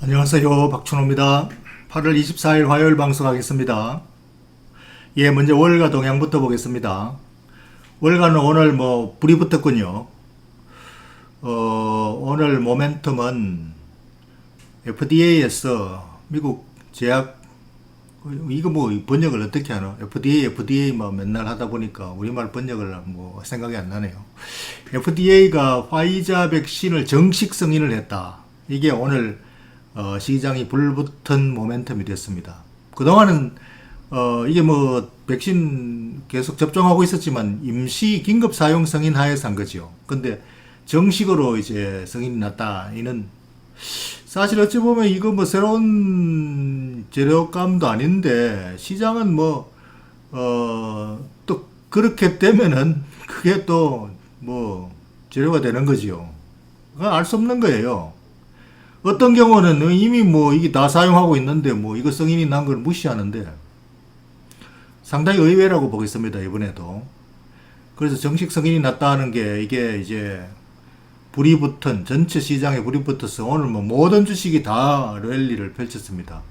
안녕하세요. 박춘호입니다. 8월 24일 화요일 방송하겠습니다. 먼저 월가 동향부터 보겠습니다. 월가는 오늘 불이 붙었군요. 오늘 모멘텀은 FDA에서 미국 제약, 이거 번역을 어떻게 하나? FDA 맨날 하다 보니까 우리말 번역을 생각이 안 나네요. FDA가 화이자 백신을 정식 승인을 했다. 이게 오늘 시장이 불붙은 모멘텀이 됐습니다. 그동안은 이게 백신 계속 접종하고 있었지만 임시 긴급 사용 승인 하에서 한 거죠. 근데 정식으로 이제 승인이 났다. 이는 사실 어찌 보면 이거 새로운 재료감도 아닌데 시장은 또 그렇게 되면은 그게 또 재료가 되는 거지요. 그건 알 수 없는 거예요. 어떤 경우는 이미 이게 다 사용하고 있는데 이거 승인이 난 걸 무시하는데 상당히 의외라고 보겠습니다, 이번에도. 그래서 정식 승인이 났다는 게 이게 이제 불이 붙은, 전체 시장에 불이 붙어서 오늘 모든 주식이 다 랠리를 펼쳤습니다.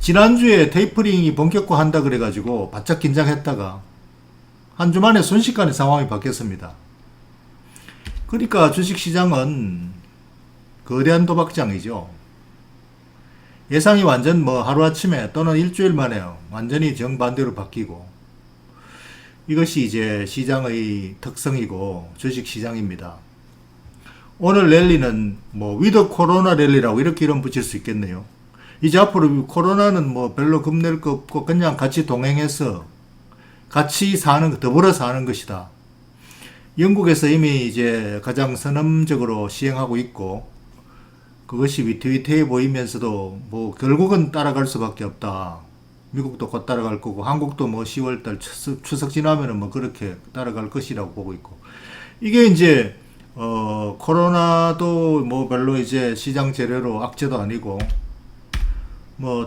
지난주에 테이퍼링이 본격화한다 그래가지고 바짝 긴장했다가 한 주 만에 순식간에 상황이 바뀌었습니다. 그러니까 주식 시장은 거대한 도박장이죠. 예상이 완전 하루아침에 또는 일주일 만에 완전히 정반대로 바뀌고, 이것이 이제 시장의 특성이고 주식 시장입니다. 오늘 랠리는 위드 코로나 랠리라고 이렇게 이름 붙일 수 있겠네요. 이제 앞으로 코로나는 별로 겁낼 거 없고 그냥 같이 동행해서 같이 더불어 사는 것이다. 영국에서 이미 이제 가장 선언적으로 시행하고 있고, 그것이 위태위태해 보이면서도 결국은 따라갈 수밖에 없다. 미국도 곧 따라갈 거고 한국도 10월달 추석 지나면은 그렇게 따라갈 것이라고 보고 있고, 이게 이제 코로나도 별로 이제 시장 재료로 악재도 아니고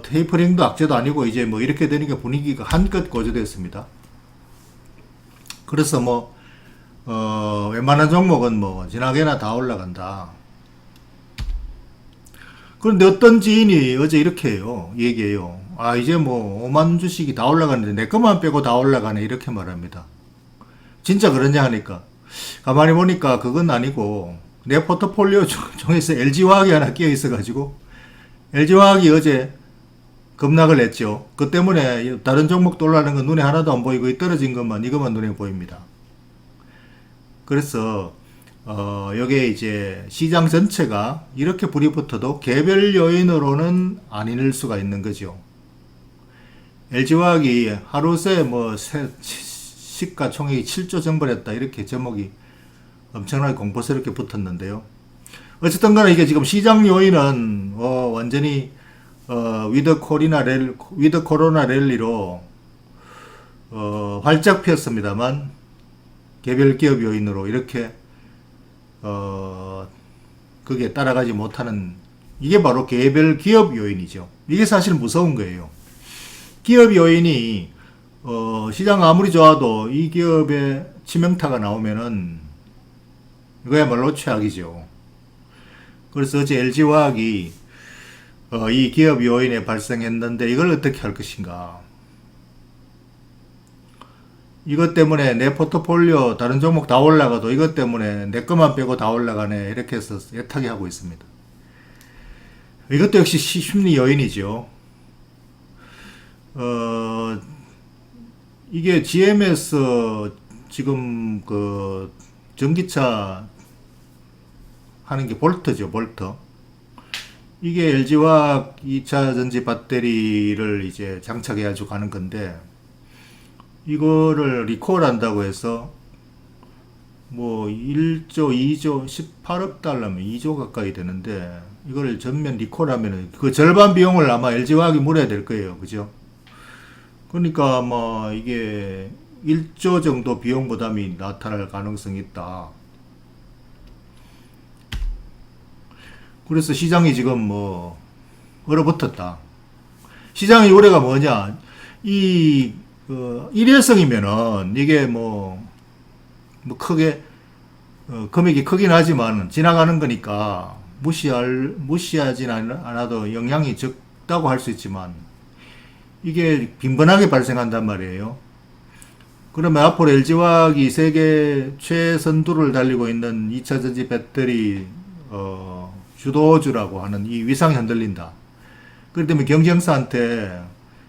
테이퍼링도 악재도 아니고 이제 이렇게 되니까 분위기가 한껏 고조됐습니다. 그래서 웬만한 종목은 지나게나 다 올라간다. 그런데 어떤 지인이 어제 이렇게 얘기해요. 이제 5만 주식이 다 올라가는데 내 것만 빼고 다 올라가네. 이렇게 말합니다. 진짜 그러냐 하니까 가만히 보니까 그건 아니고 내 포트폴리오 중에서 LG화학이 하나 끼어 있어가지고 LG화학이 어제 급락을 했죠. 그 때문에 다른 종목도 올라가는 건 눈에 하나도 안 보이고 떨어진 이것만 눈에 보입니다. 그래서 여기에 이제 시장 전체가 이렇게 불이 붙어도 개별 요인으로는 아닐 수가 있는 거죠. LG화학이 하루 새 시가총액이 7조 정벌했다. 이렇게 제목이 엄청나게 공포스럽게 붙었는데요. 어쨌든 간에 이게 지금 시장 요인은 완전히 위드 코로나 랠리로 활짝 피었습니다만 개별 기업 요인으로 이렇게 그게 따라가지 못하는, 이게 바로 개별 기업 요인이죠. 이게 사실 무서운 거예요. 기업 요인이 시장 아무리 좋아도 이 기업의 치명타가 나오면은 이거야말로 최악이죠. 그래서 어제 LG화학이 이 기업 요인에 발생했는데 이걸 어떻게 할 것인가. 이것 때문에 내 포트폴리오 다른 종목 다 올라가도 이것 때문에 내 것만 빼고 다 올라가네. 이렇게 해서 애타게 하고 있습니다. 이것도 역시 심리 요인이죠. 이게 GMS 지금 전기차 하는 게 볼트죠, 볼트. 이게 LG화학 2차 전지 배터리를 이제 장착해가지고 가는 건데, 이거를 리콜 한다고 해서 1조, 2조, 18억 달러면 2조 가까이 되는데, 이걸 전면 리콜하면은 그 절반 비용을 아마 LG화학이 물어야 될 거예요. 그죠? 그러니까 이게 1조 정도 비용 부담이 나타날 가능성이 있다. 그래서 시장이 지금 얼어붙었다. 시장의 우려가 뭐냐? 일회성이면은 이게 크게 금액이 크긴 하지만 지나가는 거니까 무시하진 않아도 영향이 적다고 할 수 있지만 이게 빈번하게 발생한단 말이에요. 그러면 앞으로 LG화학이 세계 최선두를 달리고 있는 2차전지 배터리 주도주라고 하는 이 위상이 흔들린다. 그렇기 때문에 경쟁사한테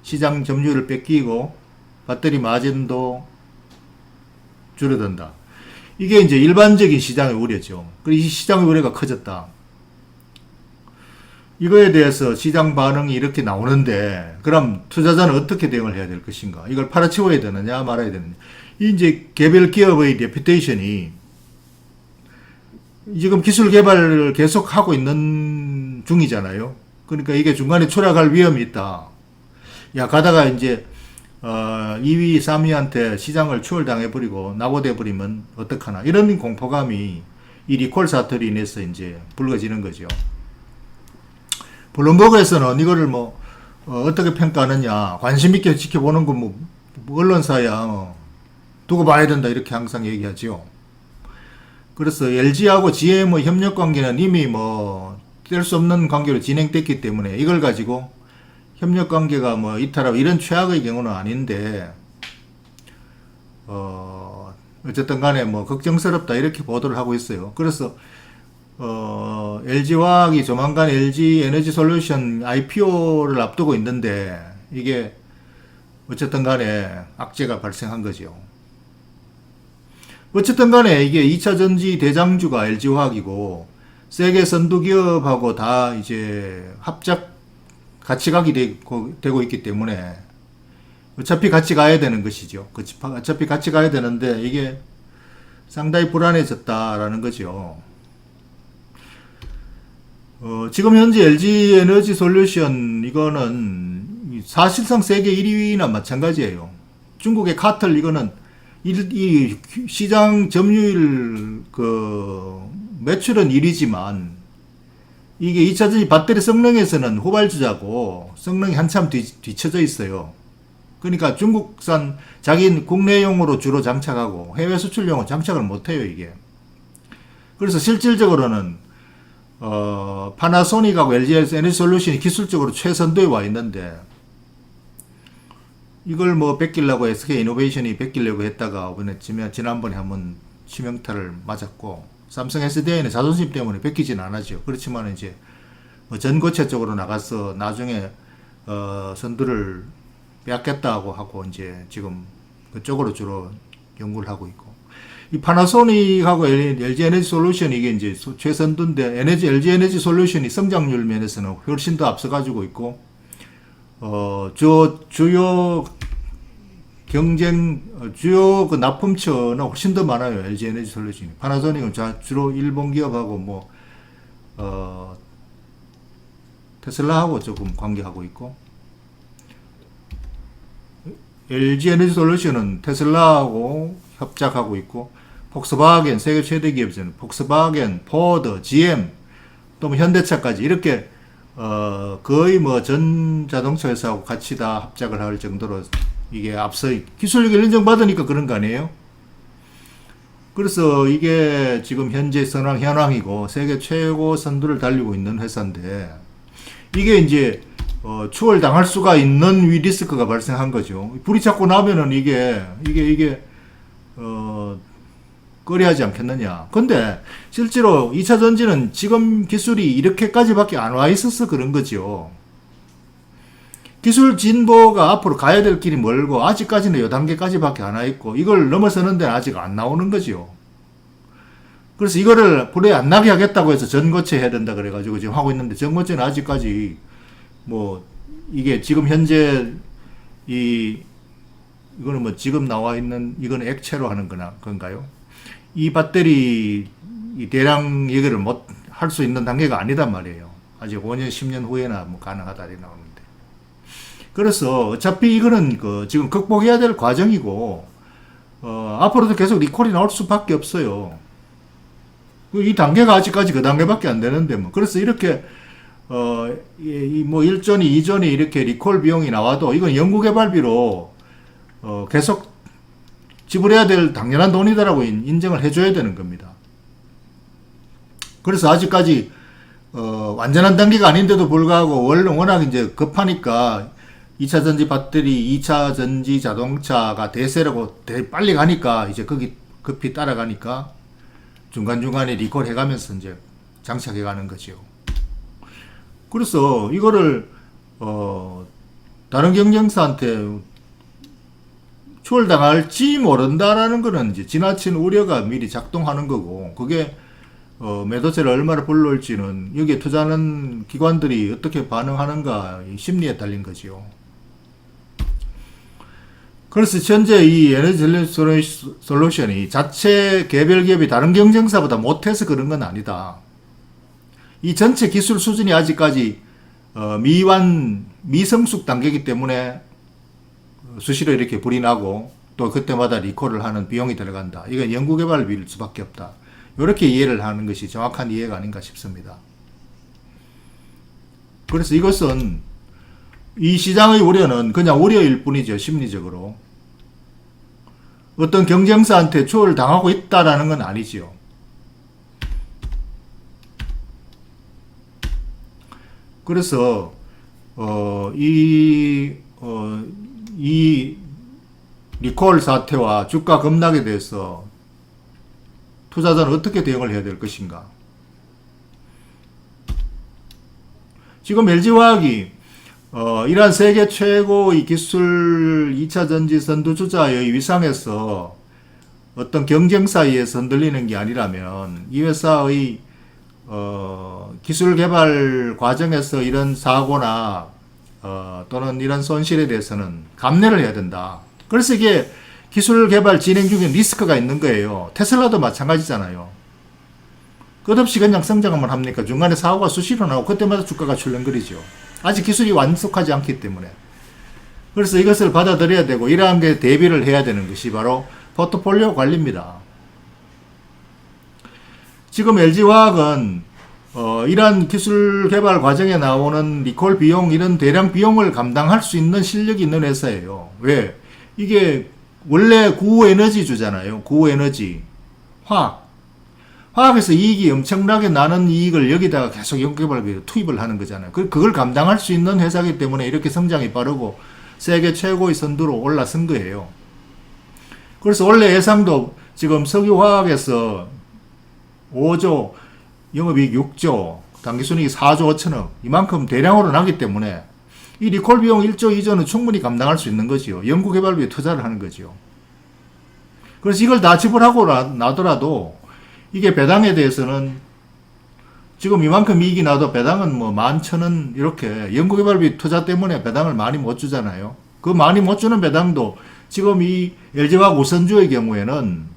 시장 점유율을 뺏기고 배터리 마진도 줄어든다. 이게 이제 일반적인 시장의 우려죠. 그리고 이 시장의 우려가 커졌다. 이거에 대해서 시장 반응이 이렇게 나오는데, 그럼 투자자는 어떻게 대응을 해야 될 것인가? 이걸 팔아치워야 되느냐, 말아야 되느냐. 이 이제 개별 기업의 레퓨테이션이 지금 기술 개발을 계속 하고 있는 중이잖아요. 그러니까 이게 중간에 추락할 위험이 있다. 야, 가다가 이제 2위, 3위한테 시장을 추월당해버리고 낙오돼버리면 어떡하나. 이런 공포감이 이 리콜 사태로 인해서 이제 불거지는 거죠. 블룸버그에서는 이거를 어떻게 평가하느냐. 관심 있게 지켜보는 건 언론사야. 두고 봐야 된다. 이렇게 항상 얘기하죠. 그래서 LG하고 GM의 협력 관계는 이미 뗄 수 없는 관계로 진행됐기 때문에 이걸 가지고 협력 관계가 이탈하고 이런 최악의 경우는 아닌데, 어쨌든 간에 걱정스럽다 이렇게 보도를 하고 있어요. 그래서, LG화학이 조만간 LG 에너지 솔루션 IPO를 앞두고 있는데, 이게 어쨌든 간에 악재가 발생한 거죠. 어쨌든 간에 이게 2차 전지 대장주가 LG화학이고, 세계 선두 기업하고 다 이제 합작 같이 가게 되고 있기 때문에 어차피 같이 가야 되는 것이죠. 어차피 같이 가야 되는데 이게 상당히 불안해졌다라는 거죠. 지금 현재 LG 에너지 솔루션 이거는 사실상 세계 1위나 마찬가지예요. 중국의 카틀 이거는 이 시장 점유율 매출은 1위지만 이게 2차전지 배터리 성능에서는 후발주자고 성능이 한참 뒤쳐져 있어요. 그러니까 중국산 자기 국내용으로 주로 장착하고 해외 수출용은 장착을 못해요, 이게. 그래서 실질적으로는 파나소닉하고 LG 에너지 솔루션이 기술적으로 최선두에 와 있는데 이걸 뺏기려고 SK 이노베이션이 뺏기려고 했다가 지난번에 한번 치명타를 맞았고, 삼성 SDI는 자존심 때문에 뺏기진 않았죠. 그렇지만 이제 전고체 쪽으로 나가서 나중에 선두를 빼앗겠다고 하고 이제 지금 그쪽으로 주로 연구를 하고 있고, 이 파나소닉하고 LG 에너지 솔루션 이게 이제 최선두인데 LG 에너지 솔루션이 성장률 면에서는 훨씬 더 앞서가지고 있고, 주요 그 납품처는 훨씬 더 많아요. LG 에너지 솔루션이. 파나소닉은 주로 일본 기업하고 테슬라하고 조금 관계하고 있고, LG 에너지 솔루션은 테슬라하고 협작하고 있고, 폭스바겐, 세계 최대 기업이잖아요. 폭스바겐, 포드, GM, 또 현대차까지 이렇게 거의 전 자동차 회사하고 같이 다 합작을 할 정도로 이게 앞서 기술력을 인정받으니까 그런 거 아니에요? 그래서 이게 지금 현재 현황이고 세계 최고 선두를 달리고 있는 회사인데, 이게 이제 추월 당할 수가 있는 리스크가 발생한 거죠. 불이 자꾸 나면은 이게 꺼려하지 않겠느냐. 근데 실제로 2차 전지는 지금 기술이 이렇게까지밖에 안 와 있어서 그런 거죠. 기술 진보가 앞으로 가야 될 길이 멀고 아직까지는 요 단계까지밖에 안 와 있고 이걸 넘어서는 데는 아직 안 나오는 거죠. 그래서 이거를 불에 안 나게 하겠다고 해서 전고체 해야 된다 그래가지고 지금 하고 있는데, 전고체는 아직까지 이게 지금 현재 이거는 지금 나와 있는 이거는 액체로 하는 건가요? 이 배터리 대량 얘기를 할 수 있는 단계가 아니단 말이에요. 아직 5년, 10년 후에나 가능하다 이렇게 나오는데. 그래서 어차피 이거는 지금 극복해야 될 과정이고, 앞으로도 계속 리콜이 나올 수밖에 없어요. 이 단계가 아직까지 그 단계밖에 안 되는데 그래서 이렇게 일전이 2전이 이렇게 리콜 비용이 나와도 이건 연구개발비로 계속 지불해야 될 당연한 돈이다라고 인정을 해줘야 되는 겁니다. 그래서 아직까지 완전한 단계가 아닌데도 불구하고 워낙 이제 급하니까 2차 전지 배터리, 2차 전지 자동차가 대세라고 빨리 가니까 이제 거기 급히 따라가니까 중간중간에 리콜 해가면서 이제 장착해 가는 거죠. 그래서 이거를 다른 경쟁사한테 추월당할지 모른다라는 거는 이제 지나친 우려가 미리 작동하는 거고, 그게 매도세를 얼마나 불러올지는 여기에 투자하는 기관들이 어떻게 반응하는가 심리에 달린 거지요. 그래서 현재 이 에너지 솔루션이 자체 개별 기업이 다른 경쟁사보다 못해서 그런 건 아니다. 이 전체 기술 수준이 아직까지 미성숙 단계이기 때문에 수시로 이렇게 불이 나고 또 그때마다 리콜을 하는 비용이 들어간다. 이건 연구개발비일 수밖에 없다. 이렇게 이해를 하는 것이 정확한 이해가 아닌가 싶습니다. 그래서 이것은 이 시장의 우려는 그냥 우려일 뿐이죠. 심리적으로. 어떤 경쟁사한테 추월당하고 있다라는 건 아니지요. 그래서 이 리콜 사태와 주가 급락에 대해서 투자자는 어떻게 대응을 해야 될 것인가? 지금 LG화학이 이러한 세계 최고의 기술 2차 전지 선두주자의 위상에서 어떤 경쟁사에 의해서 흔들리는 게 아니라면 이 회사의 기술 개발 과정에서 이런 사고나 또는 이런 손실에 대해서는 감내를 해야 된다. 그래서 이게 기술 개발 진행 중에 리스크가 있는 거예요. 테슬라도 마찬가지잖아요. 끝없이 그냥 성장만 합니까? 중간에 사고가 수시로 나오고 그때마다 주가가 출렁거리죠. 아직 기술이 완숙하지 않기 때문에. 그래서 이것을 받아들여야 되고 이러한 게 대비를 해야 되는 것이 바로 포트폴리오 관리입니다. 지금 LG화학은 이러한 기술 개발 과정에 나오는 리콜 비용, 이런 대량 비용을 감당할 수 있는 실력이 있는 회사예요. 왜? 이게 원래 구에너지주잖아요. 구에너지. 화학에서 이익이 엄청나게 나는 이익을 여기다가 계속 연구개발비로 투입을 하는 거잖아요. 그걸 감당할 수 있는 회사이기 때문에 이렇게 성장이 빠르고 세계 최고의 선두로 올라선 거예요. 그래서 원래 예상도 지금 석유화학에서 5조, 영업이익 6조, 당기순이익 4조 5천억, 이만큼 대량으로 나기 때문에 이 리콜 비용 1조, 2조는 충분히 감당할 수 있는 거지요. 연구개발비에 투자를 하는 거지요. 그래서 이걸 다 지불하고 나더라도 이게 배당에 대해서는 지금 이만큼 이익이 나도 배당은 뭐 11,000원 이렇게 연구개발비 투자 때문에 배당을 많이 못 주잖아요. 그 많이 못 주는 배당도 지금 이 LG화학 우선주의 경우에는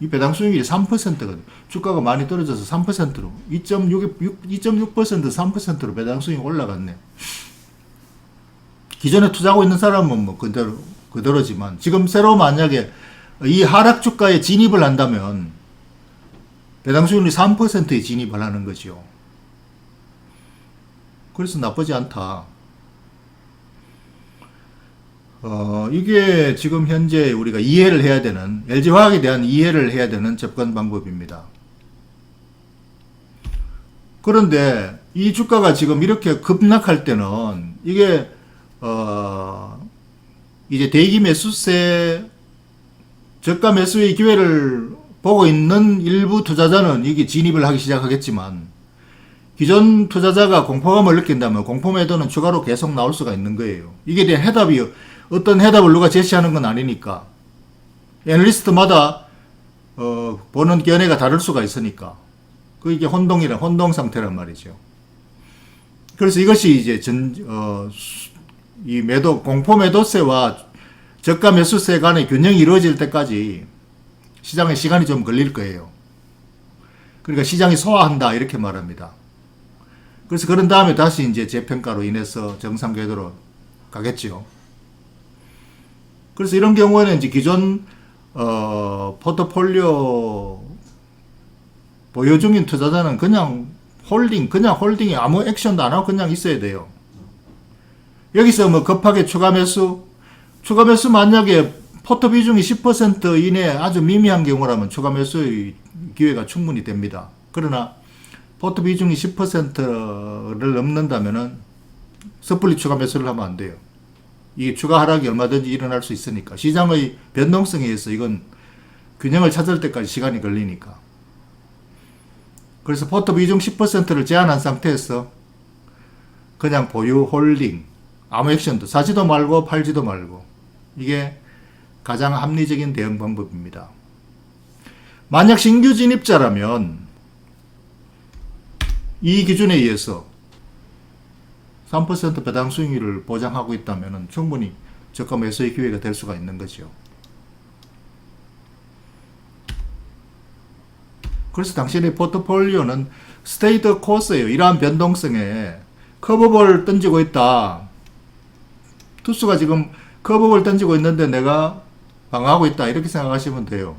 이 배당 수익률이 3%거든. 주가가 많이 떨어져서 3%로 2.6% 3%로 배당 수익이 올라갔네. 기존에 투자하고 있는 사람은 뭐 그대로지만 지금 새로 만약에 이 하락 주가에 진입을 한다면 배당 수익률이 3%에 진입을 하는 거죠. 그래서 나쁘지 않다. 이게 지금 현재 우리가 이해를 해야 되는, LG화학에 대한 이해를 해야 되는 접근 방법입니다. 그런데 이 주가가 지금 이렇게 급락할 때는 이게 이제 대기 매수세, 저가 매수의 기회를 보고 있는 일부 투자자는 이게 진입을 하기 시작하겠지만 기존 투자자가 공포감을 느낀다면 공포 매도는 추가로 계속 나올 수가 있는 거예요. 이게 대한 해답이 어떤 해답을 누가 제시하는 건 아니니까 애널리스트마다 보는 견해가 다를 수가 있으니까 이게 혼동 상태란 말이죠. 그래서 이것이 이제 이 공포 매도세와 저가 매수세 간의 균형이 이루어질 때까지 시장에 시간이 좀 걸릴 거예요. 그러니까 시장이 소화한다 이렇게 말합니다. 그래서 그런 다음에 다시 이제 재평가로 인해서 정상 궤도로 가겠죠. 그래서 이런 경우에는 이제 기존 포트폴리오 보유 중인 투자자는 그냥 홀딩이 아무 액션도 안 하고 그냥 있어야 돼요. 여기서 뭐 급하게 추가 매수 만약에 포트 비중이 10% 이내 아주 미미한 경우라면 추가 매수의 기회가 충분히 됩니다. 그러나 포트 비중이 10%를 넘는다면은 섣불리 추가 매수를 하면 안 돼요. 이게 추가 하락이 얼마든지 일어날 수 있으니까. 시장의 변동성에 의해서 이건 균형을 찾을 때까지 시간이 걸리니까. 그래서 포트 비중 10%를 제한한 상태에서 그냥 보유, 홀딩, 아무 액션도 사지도 말고 팔지도 말고, 이게 가장 합리적인 대응 방법입니다. 만약 신규 진입자라면 이 기준에 의해서 3% 배당 수익률을 보장하고 있다면 충분히 저가 매수의 기회가 될 수가 있는 거죠. 그래서 당신의 포트폴리오는 스테이트 코스예요. 이러한 변동성에 커브볼 던지고 있다. 투수가 지금 커브볼 던지고 있는데 내가 방어하고 있다. 이렇게 생각하시면 돼요.